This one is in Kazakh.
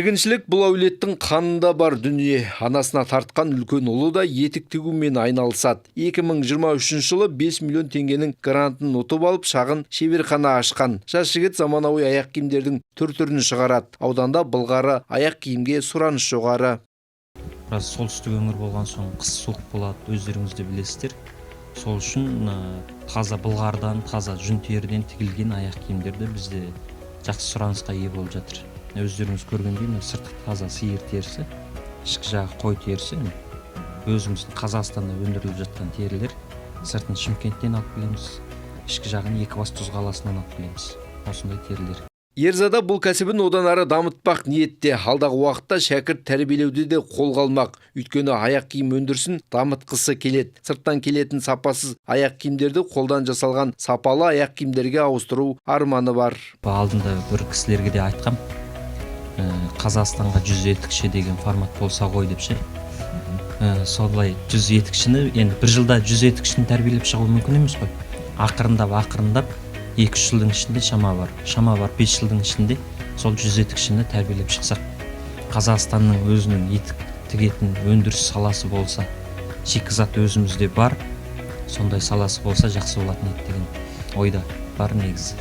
Егіншілік бұл әулеттің қанында бар дүние. Анасына тартқан үлкен ұлы да етік тігумен айналысады. 2023 жылы 5 миллион теңгенің грантын ұтып алып, шағын шеберхана ашқан. Жас жігіт заманауи аяқ киімдердің түр-түрін шығарады. Ауданда былғары аяқ киімге сұраныс жоғары. Біраз солтүстік өңір болған соң қыс суық болады, өздеріңіз де білесіздер. Сол үшін таза былғардан, таза жүн теріден тігілген аяқ киімдерді бізде жақсы сұранысқа ие болып жатыр. Өздеріңіз көргендей, сырты таза сиыр терісі, ішкі жағы қой терісі. Өзіміздің Қазақстанда өндіріліп жатқан терілер. Сыртын Шымкенттен алып келеміз, ішкі жағын Екібастұз қаласынан алып келеміз. Осындай терілер. Ерзада бұл кәсібін одан ары дамытпақ ниетте. Алдағы уақытта шәкірт тәрбиелеуде де қолға алмақ. Өйткені аяқ киім өндірісін дамытқысы келеді. Сырттан келетін сапасыз аяқ киімдерді қолдан жасалған сапалы аяқ киімдерге ауыстыру арманы бар. Алдында бір кісілерге де айтқам, Қазақстанға 100 етікші деген формат болса ғой деп ше. Солай 100 етікшіні, енді бір жылда 100 етікшіні тәрбиелеп шығу мүмкін емес қой. Ақырындап 2-3 жылдың ішінде шама бар 5 жылдың ішінде сол 100 етікшіні тәрбиелеп шықсақ, Қазақстанның өзінің етік тігетін өндіріс саласы болса, шикізат өзімізде бар, сондай саласы болса жақсы болатын еді деген ойда бар негізі.